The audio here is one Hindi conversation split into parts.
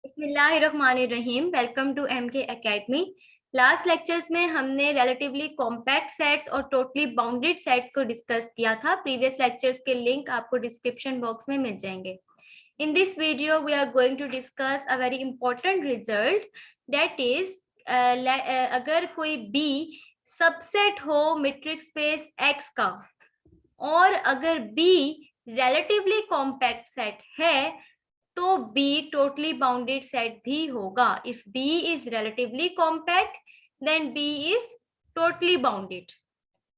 बिस्मिल्लाहिर्रहमानिर्रहीम। Welcome to MK academy. Last lectures में हमने रिलेटिवली कॉम्पैक्ट सेट्स और टोटली बाउंडेड सेट्स को डिस्कस किया था। प्रीवियस लेक्चर्स के लिंक आपको डिस्क्रिप्शन बॉक्स में मिल जाएंगे। In this video we are going to discuss a very important result, that is अगर कोई बी सबसेट हो मैट्रिक स्पेस एक्स का और अगर बी रिलेटिवली कॉम्पैक्ट सेट है तो B टोटली बाउंडेड सेट भी होगा। If B is relatively compact then B is totally bounded.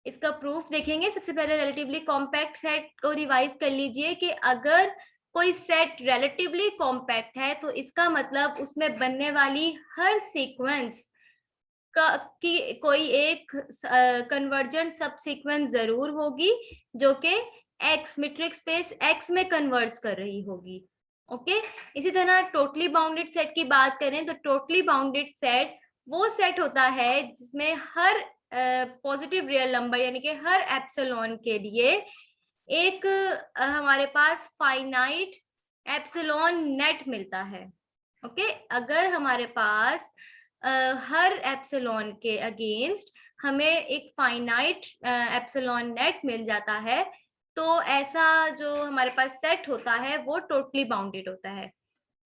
इसका प्रूफ देखेंगे। सबसे पहले रिलेटिवली कॉम्पैक्ट सेट को रिवाइज कर लीजिए कि अगर कोई सेट रिलेटिवली कॉम्पैक्ट है तो इसका मतलब उसमें बनने वाली हर सीक्वेंस की कोई एक कन्वर्जेंट सब सीक्वेंस जरूर होगी जो कि एक्स मैट्रिक्स स्पेस एक्स में कन्वर्ज कर रही होगी। ओके इसी तरह टोटली बाउंडेड सेट की बात करें तो टोटली बाउंडेड सेट वो सेट होता है जिसमें हर पॉजिटिव रियल नंबर यानी कि हर एप्सिलॉन के लिए एक हमारे पास फाइनाइट एप्सिलॉन नेट मिलता है। ओके अगर हमारे पास हर एप्सिलॉन के अगेंस्ट हमें एक फाइनाइट एप्सिलॉन नेट मिल जाता है तो ऐसा जो हमारे पास सेट होता है वो टोटली बाउंडेड होता है।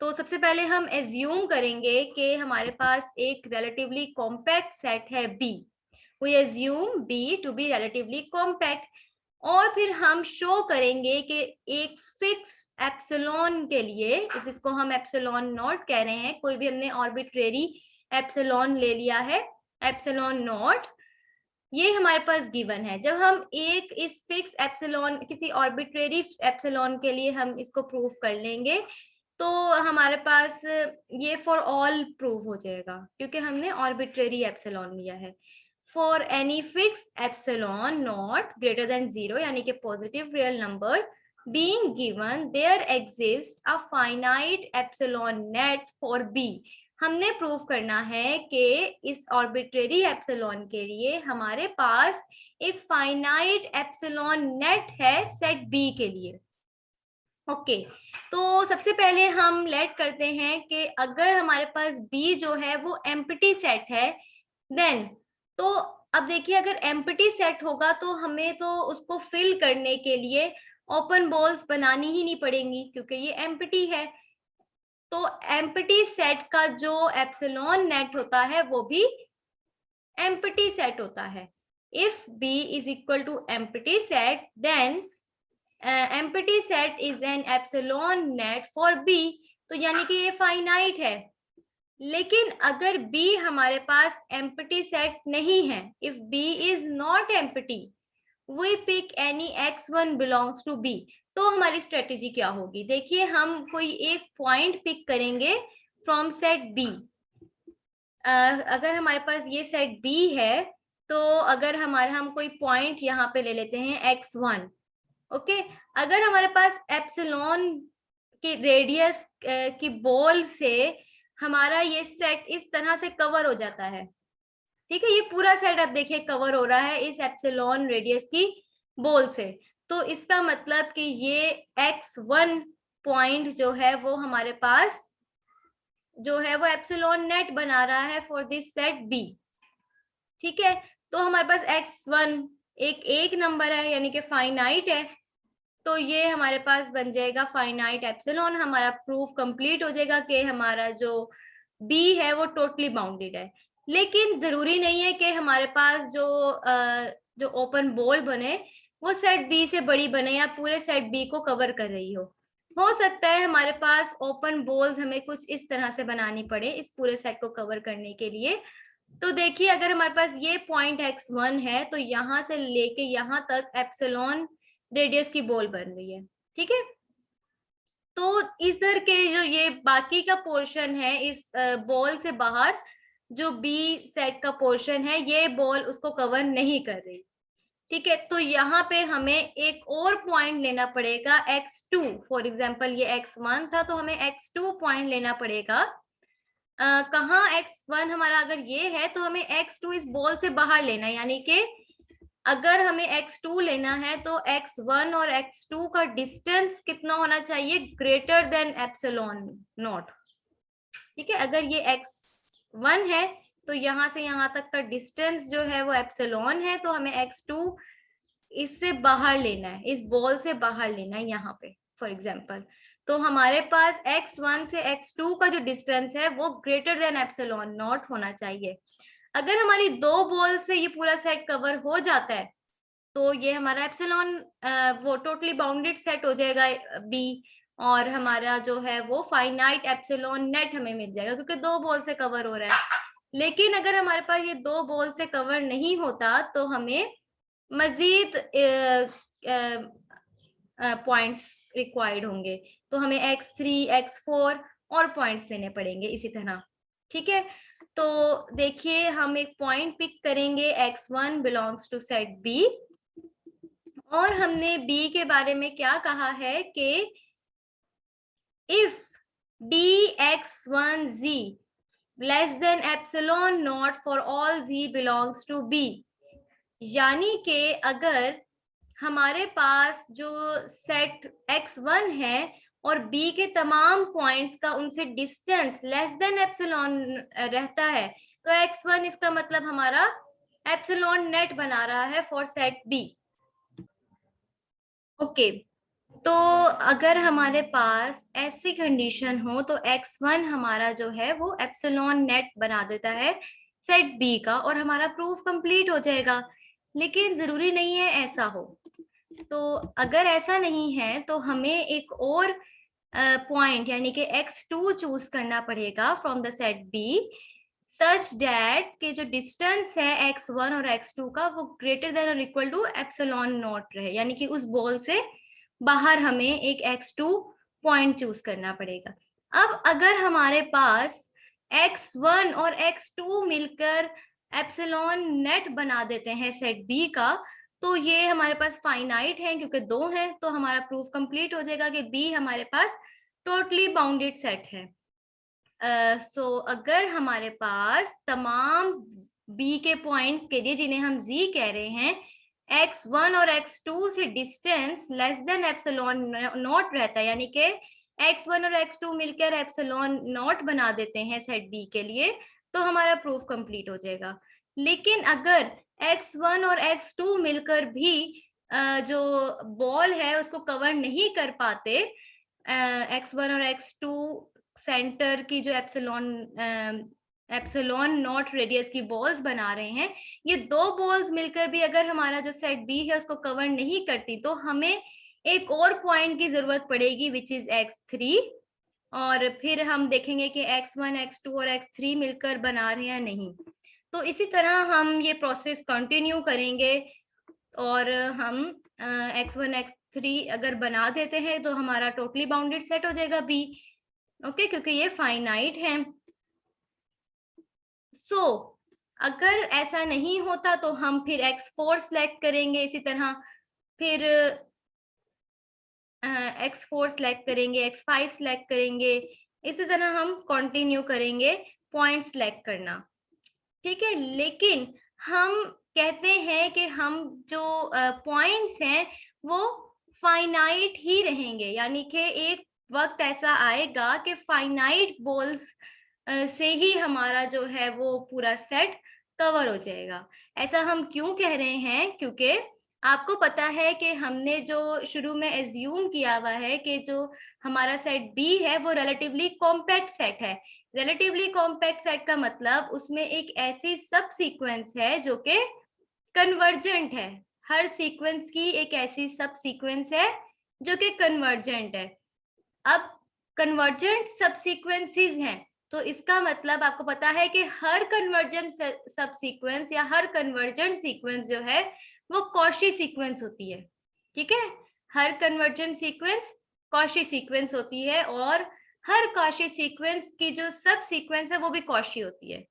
तो सबसे पहले हम एज्यूम करेंगे कि हमारे पास एक रिलेटिवली कॉम्पैक्ट सेट है B. We assume B to be relatively compact और फिर हम शो करेंगे कि एक फिक्स एप्सिलॉन के लिए, इसको हम एप्सिलॉन नॉट कह रहे हैं, कोई भी हमने आर्बिट्रेरी एप्सिलॉन ले लिया है, एप्सिलॉन नॉट, ये हमारे पास गिवन है। जब हम एक इस फिक्स एप्सिलॉन किसी आर्बिट्रेरी एप्सिलॉन के लिए हम इसको प्रूव कर लेंगे तो हमारे पास ये फॉर ऑल प्रूव हो जाएगा क्योंकि हमने आर्बिट्रेरी एप्सिलॉन लिया है। For any fix epsilon not greater than 0 यानी कि positive real number being given there exists a finite epsilon net for B। हमने प्रूव करना है कि इस आर्बिट्रेरी एप्सिलॉन के लिए हमारे पास एक फाइनाइट एप्सिलॉन नेट है सेट बी के लिए। ओके तो सबसे पहले हम लेट करते हैं कि अगर हमारे पास बी जो है वो एम्प्टी सेट है देन, तो अब देखिए अगर एम्प्टी सेट होगा तो हमें तो उसको फिल करने के लिए ओपन बॉल्स बनानी ही नहीं पड़ेंगी क्योंकि ये एम्प्टी है। तो एम्प्टी सेट का जो एप्सिलॉन नेट होता है वो भी एम्प्टी सेट होता है। If B is equal to empty set then empty set is an epsilon net for B। तो यानी कि ये फाइनाइट है। लेकिन अगर B हमारे पास एम्प्टी सेट नहीं है, if B is not empty we pick any x1 belongs to B, तो हमारी स्ट्रेटेजी क्या होगी? देखिए हम कोई एक पॉइंट पिक करेंगे फ्रॉम सेट B। अगर हमारे पास ये सेट B है तो अगर हम कोई पॉइंट यहाँ पे ले लेते हैं x1। ओके अगर हमारे पास एप्सिलॉन की रेडियस की बॉल से हमारा ये सेट इस तरह से कवर हो जाता है, ठीक है, ये पूरा सेट आप देखिए कवर हो रहा है इस एप्सिलॉन रेडियस की बॉल से, तो इसका मतलब कि ये x1 पॉइंट जो है वो हमारे पास जो है वो एप्सिलॉन नेट बना रहा है फॉर दिस सेट B। ठीक है तो हमारे पास x1 एक नंबर है यानी कि फाइनाइट है, तो ये हमारे पास बन जाएगा फाइनाइट एप्सिलॉन। हमारा प्रूफ कंप्लीट हो जाएगा कि हमारा जो B है वो टोटली बाउंडेड है। लेकिन जरूरी नहीं है कि हमारे पास जो ओपन बॉल बने वो सेट B से बड़ी बने या पूरे सेट B को कवर कर रही हो सकता है हमारे पास ओपन बॉल्स हमें कुछ इस तरह से बनानी पड़े इस पूरे सेट को कवर करने के लिए। तो देखिए अगर हमारे पास ये पॉइंट x1 है तो यहाँ से लेके यहाँ तक एप्सिलॉन रेडियस की बॉल बन रही है। ठीक है तो इधर के जो ये बाकी का पोर्शन है इस बॉल से बाहर जो B सेट का पोर्शन है ये बॉल उसको कवर नहीं कर रही। ठीक है तो यहाँ पे हमें एक और पॉइंट लेना पड़ेगा x2। फॉर एग्जाम्पल ये x1 था तो हमें x2 पॉइंट लेना पड़ेगा। कहाँ x1 हमारा अगर ये है तो हमें x2 इस बॉल से बाहर लेना है, यानी कि अगर हमें x2 लेना है तो x1 और x2 का डिस्टेंस कितना होना चाहिए? Greater than epsilon not. ठीक है, अगर ये x1 है तो यहाँ से यहाँ तक का डिस्टेंस जो है वो एप्सिलॉन है, तो हमें x2 इससे बाहर लेना है, इस बॉल से बाहर लेना है यहाँ पे फॉर एग्जाम्पल। तो हमारे पास x1 से x2 का जो डिस्टेंस है वो ग्रेटर देन एप्सिलॉन नॉट होना चाहिए। अगर हमारी दो बॉल से ये पूरा सेट कवर हो जाता है तो ये हमारा एप्सिलॉन वो टोटली बाउंडेड सेट हो जाएगा बी, और हमारा जो है वो फाइनाइट एप्सिलॉन नेट हमें मिल जाएगा क्योंकि दो बॉल से कवर हो रहा है। लेकिन अगर हमारे पास ये दो बॉल से कवर नहीं होता तो हमें मजीद पॉइंट्स रिक्वायर्ड होंगे, तो हमें x3 x4 और पॉइंट्स लेने पड़ेंगे इसी तरह। ठीक है, तो देखिए हम एक पॉइंट पिक करेंगे, x1 belongs to set B, और हमने B के बारे में क्या कहा है कि if dx1z less than epsilon naught for all z belongs to B, यानी कि अगर हमारे पास जो सेट x1 है और B के तमाम पॉइंट्स का उनसे डिस्टेंस लेस देन एप्सिलॉन रहता है, तो x1 इसका मतलब हमारा एप्सिलॉन नेट बना रहा है फॉर सेट B। ओके, तो अगर हमारे पास ऐसी कंडीशन हो तो x1 हमारा जो है वो एप्सिलॉन नेट बना देता है सेट B का, और हमारा प्रूफ कंप्लीट हो जाएगा। लेकिन जरूरी नहीं है ऐसा हो, तो अगर ऐसा नहीं है तो हमें एक और पॉइंट यानी कि x2 चूज करना पड़ेगा from the set B such that कि जो डिस्टेंस है x1 और x2 का वो ग्रेटर देन और इक्वल टू एप्सिलॉन नॉट रहे, यानी कि उस बॉल से बाहर हमें एक x2 पॉइंट चूज करना पड़ेगा। अब अगर हमारे पास x1 और x2 मिलकर एप्सिलॉन नेट बना देते हैं सेट B का, तो ये हमारे पास फाइनाइट है क्योंकि दो हैं, तो हमारा प्रूफ कंप्लीट हो जाएगा कि B हमारे पास टोटली बाउंडेड सेट है। सो अगर हमारे पास तमाम B के पॉइंट्स के लिए जिन्हें हम Z कह रहे हैं x1 और x2 से distance less than epsilon not रहता है, यानी कि x1 और x2 मिलकर एप्सिलॉन नॉट बना देते हैं सेट B के लिए, तो हमारा प्रूफ कंप्लीट हो जाएगा। लेकिन अगर x1 और x2 मिलकर भी जो बॉल है उसको कवर नहीं कर पाते, x1 और x2 सेंटर की जो एप्सिलॉन नॉट रेडियस की बॉल्स बना रहे हैं, ये दो बॉल्स मिलकर भी अगर हमारा जो सेट B है उसको कवर नहीं करती, तो हमें एक और पॉइंट की जरूरत पड़ेगी विच इज x3, और फिर हम देखेंगे कि x1 x2 और x3 मिलकर बना रहे हैं नहीं। तो इसी तरह हम ये प्रोसेस कंटिन्यू करेंगे, और हम x1 x3 अगर बना देते हैं तो हमारा टोटली बाउंडेड सेट हो जाएगा B। ओके, क्योंकि ये फाइनाइट है। सो अगर ऐसा नहीं होता तो हम फिर x4 सिलेक्ट करेंगे, इसी तरह फिर x4 सिलेक्ट करेंगे, x5 सिलेक्ट करेंगे, इसी तरह हम कंटिन्यू करेंगे पॉइंट सिलेक्ट करना। ठीक है, लेकिन हम कहते हैं कि हम जो पॉइंट्स हैं वो फाइनाइट ही रहेंगे, यानी कि एक वक्त ऐसा आएगा कि फाइनाइट बॉल्स से ही हमारा जो है वो पूरा सेट कवर हो जाएगा। ऐसा हम क्यों कह रहे हैं, क्योंकि आपको पता है कि हमने जो शुरू में एज्यूम किया हुआ है कि जो हमारा सेट B है वो रिलेटिवली कॉम्पैक्ट सेट है। रिलेटिवली कॉम्पैक्ट सेट का मतलब उसमें एक ऐसी सब सीक्वेंस है जो कि कन्वर्जेंट है, हर सीक्वेंस की एक ऐसी सब सीक्वेंस है जो कि कन्वर्जेंट है। अब कन्वर्जेंट सब सीक्वेंसेस हैं, तो इसका मतलब आपको पता है कि हर कन्वर्जेंट सब सीक्वेंस या हर कन्वर्जेंट सीक्वेंस जो है वो कॉशी सीक्वेंस होती है। ठीक है, हर कन्वर्जेंट सीक्वेंस कॉशी सीक्वेंस होती है, और हर कॉशी सीक्वेंस की जो सब सीक्वेंस है वो भी कॉशी होती है।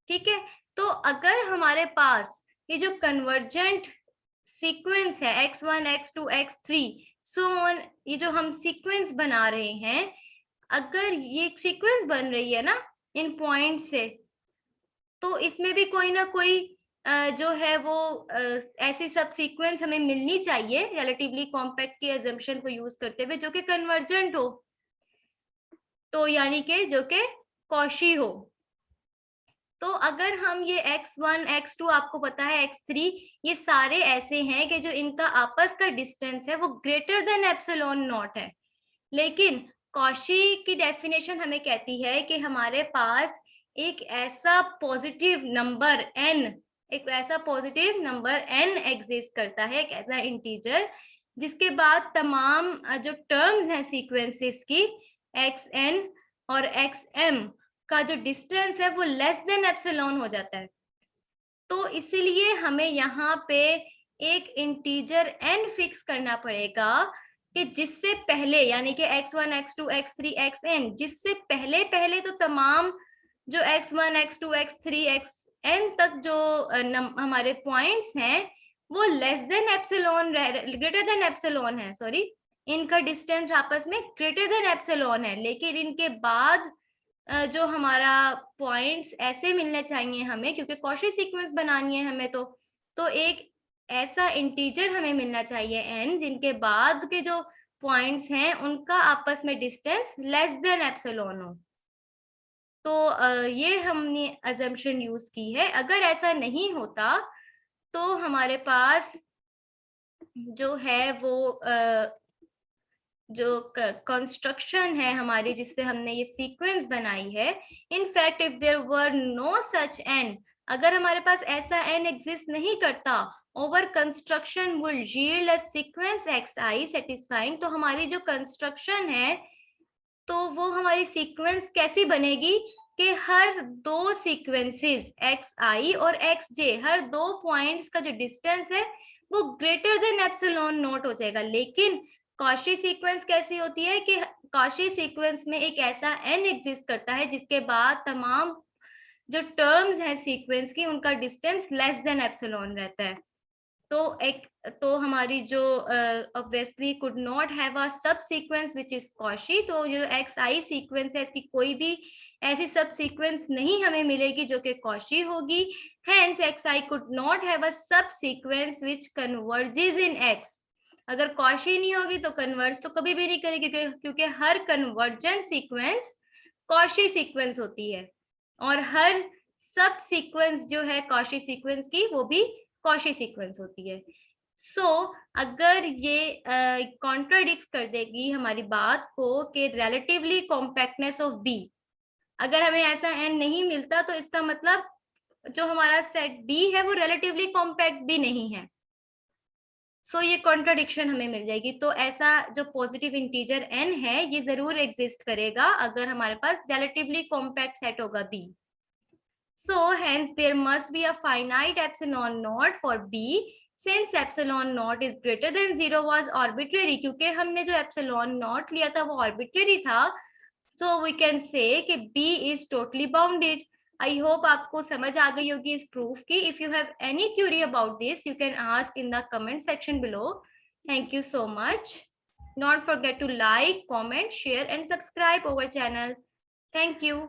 ठीक है, तो अगर हमारे पास ये जो कन्वर्जेंट सीक्वेंस है x1 x2 x3 so on, ये जो हम सीक्वेंस बना रहे हैं, अगर ये सीक्वेंस बन रही है ना इन पॉइंट से, तो इसमें भी कोई ना कोई जो है वो ऐसी सब सीक्वेंस हमें मिलनी चाहिए रिलेटिवली कॉम्पैक्ट के अजम्पशन को यूज करते हुए जो कि कन्वर्जेंट हो। तो यानी कि जो कि कॉशी हो। तो अगर हम ये x1, x2 आपको पता है x3, ये सारे ऐसे हैं कि जो इनका आपस का डिस्टेंस है वो ग्रेटर देन एप्सिलॉन नॉट है। लेकिन कॉशी की डेफिनेशन हमें कहती है कि हमारे पास एक ऐसा पॉजिटिव नंबर n, एक ऐसा पॉजिटिव नंबर n एग्जिस्ट करता है, एक ऐसा इंटीजर जिसके बाद तमाम जो टर्म्स हैं सीक्वेंसेस की xn और xm का जो डिस्टेंस है वो लेस देन एप्सिलॉन हो जाता है। तो इसीलिए हमें यहाँ पे एक इंटीजर n फिक्स करना पड़ेगा कि जिससे पहले यानी कि x1, x2, x3, xn, जिससे पहले पहले तो तमाम जो x1, x2, x3, xn तक जो हमारे पॉइंट्स हैं वो less than epsilon, greater than epsilon है, सॉरी, इनका डिस्टेंस आपस में ग्रेटर देन एप्सिलॉन है। लेकिन इनके बाद जो हमारा पॉइंट्स ऐसे मिलने चाहिए हमें, क्योंकि कॉशी सीक्वेंस बनानी है हमें, तो एक ऐसा इंटीजर हमें मिलना चाहिए n जिनके बाद के जो पॉइंट्स हैं उनका आपस में डिस्टेंस लेस देन एप्सिलॉन हो। तो ये हमने अजम्पशन यूज की है। अगर ऐसा नहीं होता तो हमारे पास जो है वो जो कंस्ट्रक्शन है हमारी जिससे हमने ये सीक्वेंस बनाई है, in fact if there were no such n, अगर हमारे पास ऐसा n एग्जिस्ट नहीं करता, our construction will yield a sequence xi satisfying, तो हमारी जो कंस्ट्रक्शन है तो वो हमारी सीक्वेंस कैसी बनेगी कि हर दो सीक्वेंसेस xi और xj, हर दो पॉइंट्स का जो डिस्टेंस है वो ग्रेटर देन एप्सिलॉन नॉट हो जाएगा। लेकिन कॉशी सीक्वेंस कैसी होती है कि कॉशी सीक्वेंस में एक ऐसा n एग्जिस्ट करता है जिसके बाद तमाम जो टर्म्स हैं सीक्वेंस की उनका डिस्टेंस लेस देन एप्सिलॉन रहता है। तो हमारी जो obviously could not have a subsequence which is Cauchy, तो जो xi सीक्वेंस है इसकी कोई भी ऐसी सब सीक्वेंस नहीं हमें मिलेगी जो कि कॉशी होगी। Hence xi could not have a subsequence which converges in x। अगर कॉशी नहीं होगी तो कन्वर्ज तो कभी भी नहीं करेगी, क्योंकि हर कन्वर्जेंट सीक्वेंस कॉशी सीक्वेंस होती है और हर सब सीक्वेंस जो है कॉशी सीक्वेंस की वो भी कॉशी सीक्वेंस होती है। अगर ये कॉन्ट्राडिक्ट कर देगी हमारी बात को कि रिलेटिवली कॉम्पैक्टनेस ऑफ बी, अगर हमें ऐसा n नहीं मिलता तो इसका मतलब जो हमारा सेट B है वो रिलेटिवली कॉम्पैक्ट भी नहीं है। ये कॉन्ट्राडिक्शन हमें मिल जाएगी। तो ऐसा जो पॉजिटिव इंटीजर n है ये जरूर एग्जिस्ट करेगा अगर हमारे पास रिलेटिवली कॉम्पैक्ट सेट होगा B। Hence there must be a finite epsilon naught for B since epsilon naught is greater than 0 was arbitrary, क्योंकि हमने जो epsilon naught लिया था वो arbitrary था, so we can say कि B is totally bounded. I hope आपको समझ आ गई होगी इस proof की. If you have any query about this, you can ask in the comment section below. Thank you so much. Don't forget to like, comment, share and subscribe our channel. Thank you.